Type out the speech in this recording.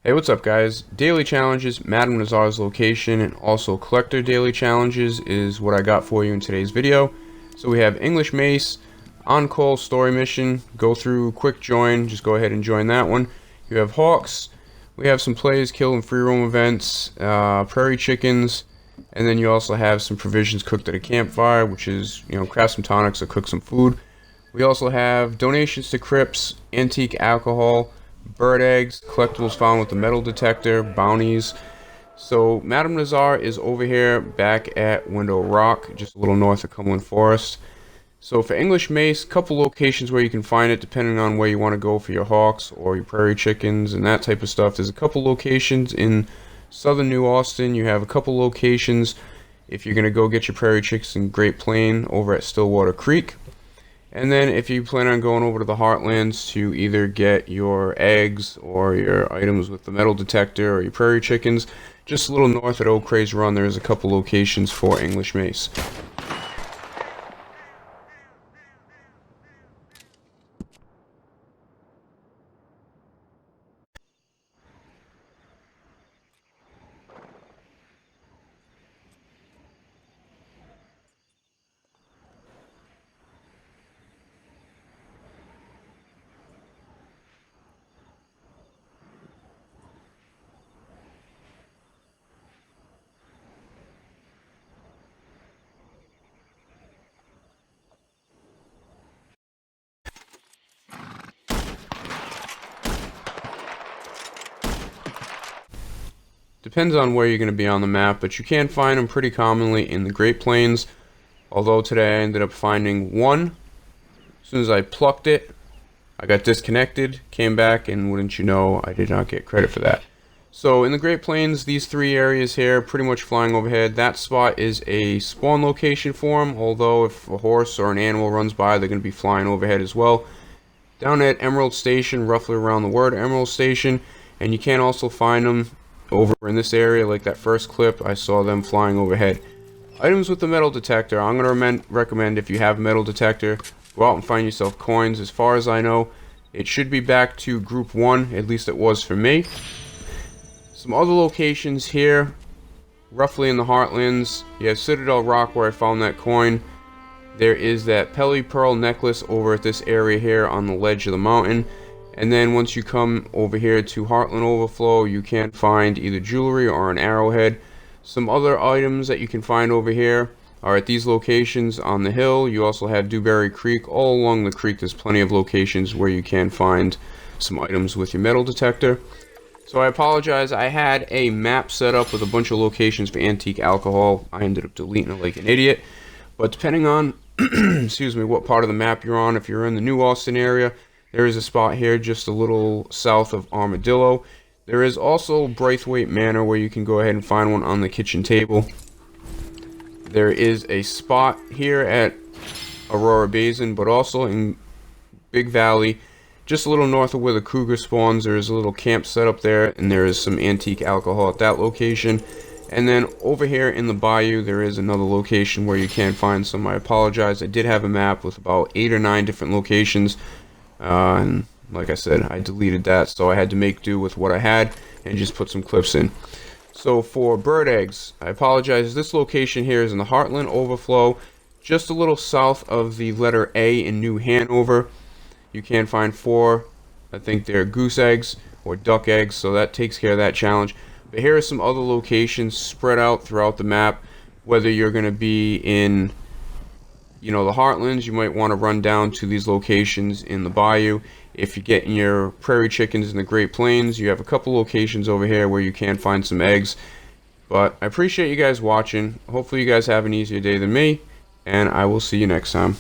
Hey, what's up guys? Daily challenges, Madam Nazar's location, and also collector daily challenges is what I got for you in today's video. So we have English Mace, on-call story mission, go through quick join, just go ahead and join that one. You have Hawks, we have some plays, kill and free roam events, prairie chickens, and then you also have some provisions cooked at a campfire, which is, craft some tonics or cook some food. We also have donations to crypts, antique alcohol, bird eggs, collectibles found with the metal detector, bounties. So Madam Nazar is over here back at Window Rock, just a little north of Cumberland Forest. So for English Mace, couple locations where you can find it depending on where you want to go for your hawks or your prairie chickens and that type of stuff. There's a couple locations in southern New Austin. You have a couple locations if you're going to go get your prairie chicks in Great Plain over at Stillwater Creek. And then if you plan on going over to the Heartlands to either get your eggs or your items with the metal detector or your prairie chickens, just a little north at Oak Craze Run, there's a couple locations for English Mace. Depends on where you're going to be on the map, but you can find them pretty commonly in the Great Plains. Although today I ended up finding one. As soon as I plucked it, I got disconnected, came back, and wouldn't you know, I did not get credit for that. So in the Great Plains, these three areas here, pretty much flying overhead. That spot is a spawn location for them, although if a horse or an animal runs by, they're going to be flying overhead as well. Down at Emerald Station, roughly around the word Emerald Station, and you can also find them over in this area, like that first clip, I saw them flying overhead. Items with the metal detector, I'm going to recommend if you have a metal detector, go out and find yourself coins. As far as I know, it should be back to group 1, at least it was for me. Some other locations here, roughly in the Heartlands, you have Citadel Rock where I found that coin. There is that Pelly Pearl necklace over at this area here on the ledge of the mountain. And then once you come over here to Heartland Overflow, you can find either jewelry or an arrowhead. Some other items that you can find over here are at these locations on the hill. You also have Dewberry Creek. All along the creek, there's plenty of locations where you can find some items with your metal detector. So I apologize, I had a map set up with a bunch of locations for antique alcohol. I ended up deleting it like an idiot. But depending on, excuse me, what part of the map you're on, if you're in the New Austin area, there is a spot here just a little south of Armadillo. There is also Braithwaite Manor where you can go ahead and find one on the kitchen table. There is a spot here at Aurora Basin, but also in Big Valley, just a little north of where the cougar spawns. There is a little camp set up there, and there is some antique alcohol at that location. And then over here in the bayou, there is another location where you can find some. I apologize, I did have a map with about 8 or 9 different locations. And like I said, I deleted that, so I had to make do with what I had and just put some clips in. So for bird eggs, I apologize. This location here is in the Heartland Overflow, just a little south of the letter A in New Hanover. You can find 4, I think they're goose eggs or duck eggs, so that takes care of that challenge. But here are some other locations spread out throughout the map. Whether you're going to be in the Heartlands, you might want to run down to these locations in the bayou. If you're getting your prairie chickens in the Great Plains, you have a couple locations over here where you can find some eggs. But I appreciate you guys watching. Hopefully you guys have an easier day than me, and I will see you next time.